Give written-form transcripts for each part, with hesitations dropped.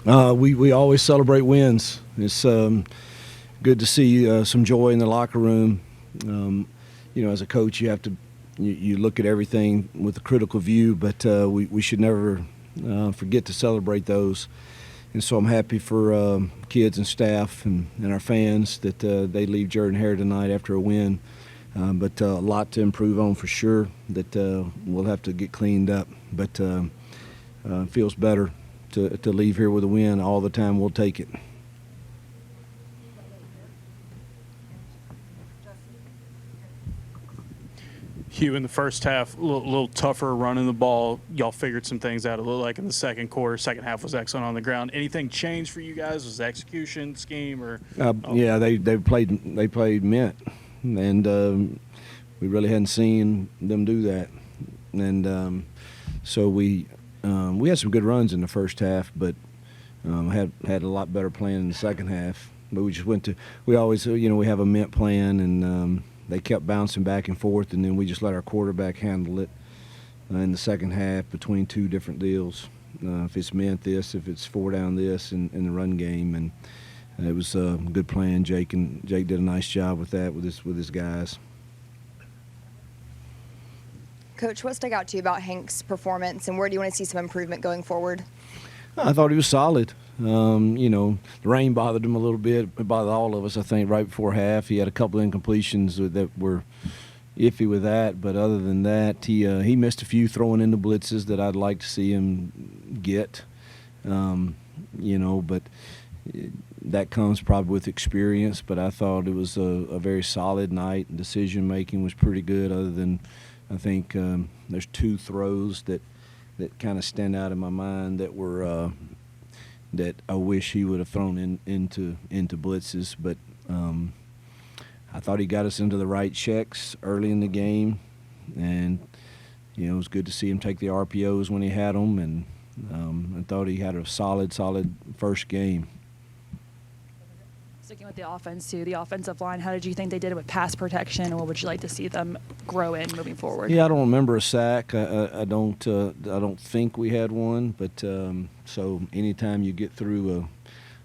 We always celebrate wins. It's good to see some joy in the locker room. As a coach, you have to you look at everything with a critical view, but we should never forget to celebrate those. And so I'm happy for kids and staff and our fans that they leave Jordan-Hare tonight after a win. But a lot to improve on for sure that we'll have to get cleaned up. But it feels better to leave here with a win all the time. We'll take it. Hugh, in the first half, a little tougher running the ball. Y'all figured some things out. It looked like in the second quarter. Second half was excellent on the ground. Anything changed for you guys? Was it execution, scheme, or? Yeah, they played mint, and we really hadn't seen them do that. And so we had some good runs in the first half, but had a lot better plan in the second half. But we always we have a mint plan, and they kept bouncing back and forth, and then we just let our quarterback handle it in the second half between two different deals. If it's mint this, if it's four down this in the run game, and it was a good plan. Jake did a nice job with that with his guys. Coach, what stuck out to you about Hank's performance, and where do you want to see some improvement going forward? I thought he was solid. The rain bothered him a little bit. It bothered all of us, I think, right before half. He had a couple of incompletions that were iffy with that. But other than that, he missed a few throwing into blitzes that I'd like to see him get. But that comes probably with experience. But I thought it was a very solid night. Decision-making was pretty good, other than I think there's two throws that kind of stand out in my mind that were that I wish he would have thrown into blitzes. But I thought he got us into the right checks early in the game, and it was good to see him take the RPOs when he had them, and I thought he had a solid first game. Sticking with the offense too, the offensive line, how did you think they did it with pass protection, and what would you like to see them grow in moving forward? Yeah, I don't remember a sack. I don't think we had one, but so anytime you get through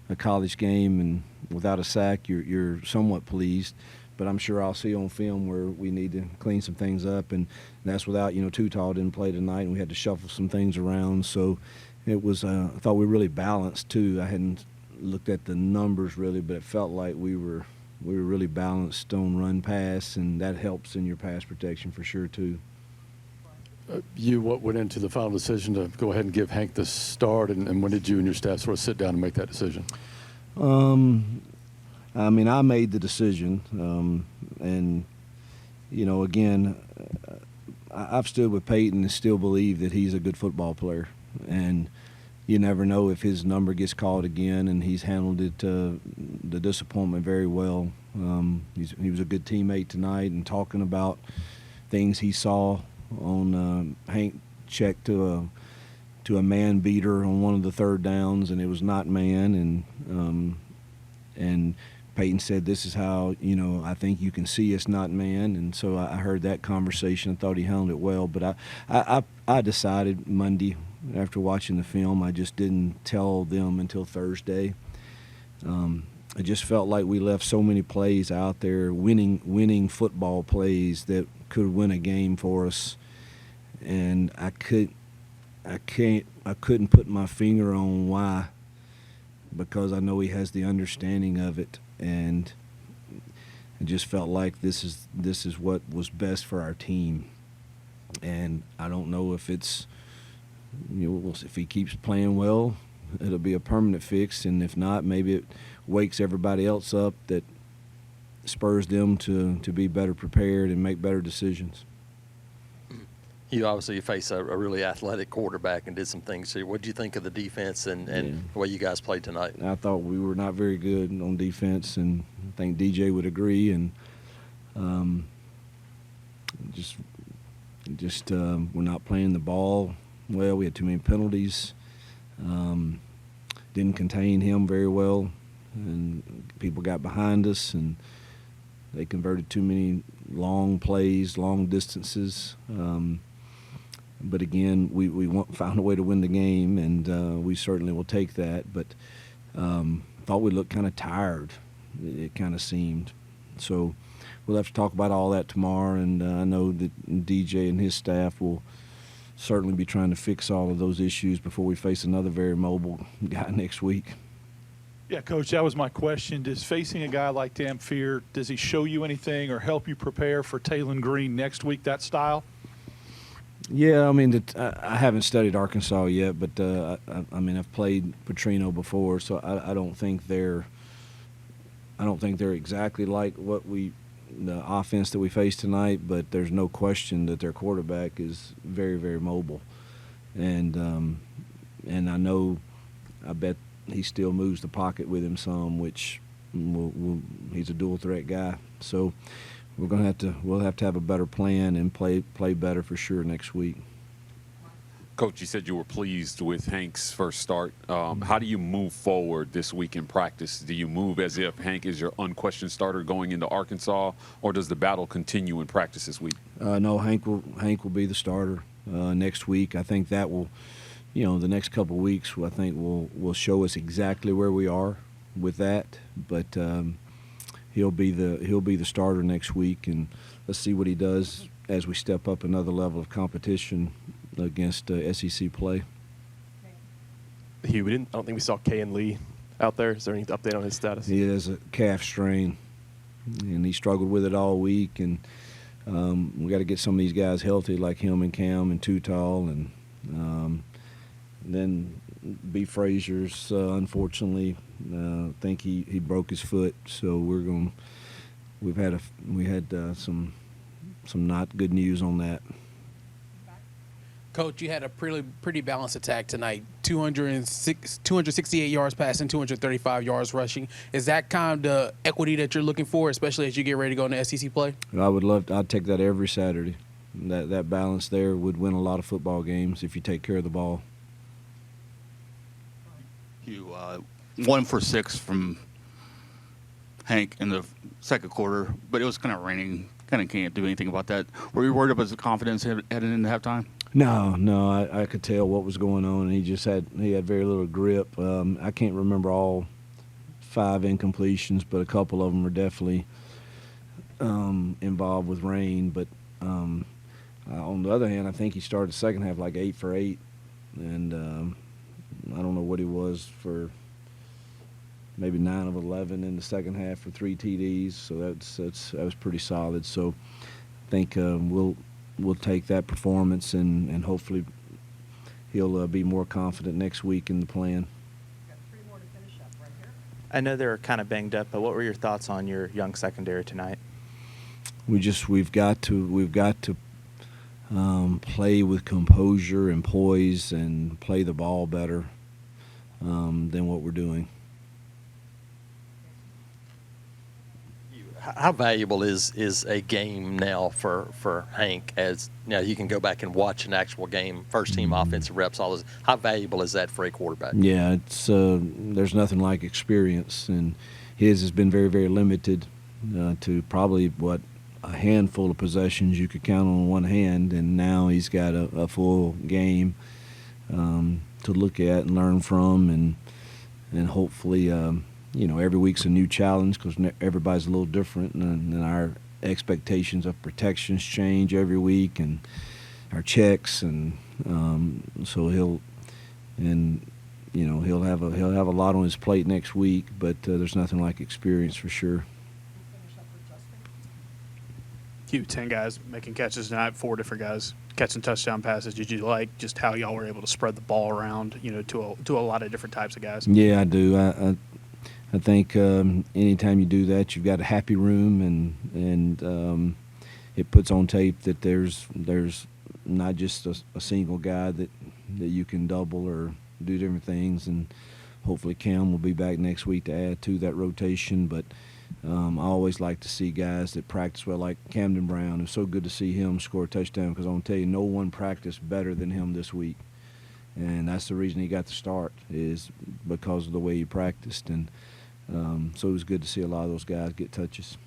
a college game and without a sack, you're somewhat pleased. But I'm sure I'll see on film where we need to clean some things up, and that's without Tutall didn't play tonight, and we had to shuffle some things around. So it was I thought we really balanced too. I hadn't looked at the numbers really, but it felt like we were really balanced on run pass, and that helps in your pass protection for sure too. What went into the final decision to go ahead and give Hank the start, and when did you and your staff sort of sit down and make that decision? I made the decision, and again, I've stood with Peyton and still believe that he's a good football player, and you never know if his number gets called again, and he's handled it, the disappointment very well. He was a good teammate tonight, and talking about things he saw on Hank check to a man beater on one of the third downs, and it was not man, and Peyton said, "This is how I think you can see it's not man," and so I heard that conversation. I thought he handled it well, but I decided Monday, after watching the film, I just didn't tell them until Thursday. I just felt like we left so many plays out there, winning football plays that could win a game for us, and I couldn't put my finger on why, because I know he has the understanding of it, and I just felt like this is what was best for our team, and I don't know if it's. If he keeps playing well, it'll be a permanent fix, and if not, maybe it wakes everybody else up that spurs them to be better prepared and make better decisions. You obviously face a really athletic quarterback and did some things here. What did you think of the defense and the way you guys played tonight? I thought we were not very good on defense, and I think DJ would agree, and just we're not playing the ball well. We had too many penalties. Didn't contain him very well, and people got behind us, and they converted too many long plays, long distances. But again, we found a way to win the game, and we certainly will take that. But thought we looked kind of tired. It kind of seemed. So we'll have to talk about all that tomorrow, and I know that DJ and his staff will certainly be trying to fix all of those issues before we face another very mobile guy next week. Yeah, Coach, that was my question. Does facing a guy like Dampier, does he show you anything or help you prepare for Talon Green next week, that style? Yeah, I mean, I haven't studied Arkansas yet, but I mean, I've played Petrino before, so I don't think they're exactly like the offense that we faced tonight. But there's no question that their quarterback is very, very mobile, and I bet he still moves the pocket with him some, which he's a dual threat guy. So we'll have to have a better plan and play better for sure next week. Coach, you said you were pleased with Hank's first start. How do you move forward this week in practice? Do you move as if Hank is your unquestioned starter going into Arkansas, or does the battle continue in practice this week? No, Hank will be the starter next week. I think that will, the next couple of weeks, I think will show us exactly where we are with that. But he'll be the starter next week, and let's see what he does as we step up another level of competition against SEC play. Hugh, I don't think we saw Kayan Lee out there. Is there any update on his status? He has a calf strain, and he struggled with it all week. And we got to get some of these guys healthy, like him and Cam and Tutal, and then B. Frazier's unfortunately, I think he broke his foot. So we had some not good news on that. Coach, you had a pretty balanced attack tonight. 268 yards passing, 235 yards rushing. Is that kind of the equity that you're looking for, especially as you get ready to go into SEC play? I'd take that every Saturday. That balance there would win a lot of football games if you take care of the ball. Hugh, 1 for 6 from Hank in the second quarter, but it was kind of raining. Kind of can't do anything about that. Were you worried about his confidence heading into halftime? No, I could tell what was going on, and he had very little grip. I can't remember all 5 incompletions, but a couple of them are definitely involved with rain. But on the other hand, I think he started the second half like 8 for 8, and I don't know what he was for maybe 9 of 11 in the second half for 3 TDs. So that was pretty solid. So I think we'll take that performance and hopefully he'll be more confident next week in the plan. I know they're kind of banged up, but what were your thoughts on your young secondary tonight? We've got to play with composure and poise and play the ball better than what we're doing. How valuable is a game now for Hank? As now you can go back and watch an actual game, first team offensive reps, all this. How valuable is that for a quarterback? Yeah, it's there's nothing like experience, and his has been very, very limited to probably a handful of possessions you could count on one hand, and now he's got a full game to look at and learn from, and hopefully. Every week's a new challenge because everybody's a little different, and our expectations of protections change every week, and our checks, and so he'll have a lot on his plate next week. But there's nothing like experience for sure. Hugh, 10 guys making catches tonight, 4 different guys catching touchdown passes. Did you like just how y'all were able to spread the ball around, to a lot of different types of guys? Yeah, I do. I think anytime you do that, you've got a happy room, and it puts on tape that there's not just a single guy that you can double or do different things. And hopefully Cam will be back next week to add to that rotation. But I always like to see guys that practice well, like Camden Brown. It's so good to see him score a touchdown because I'm going to tell you, no one practiced better than him this week. And that's the reason he got the start, is because of the way he practiced. And so it was good to see a lot of those guys get touches.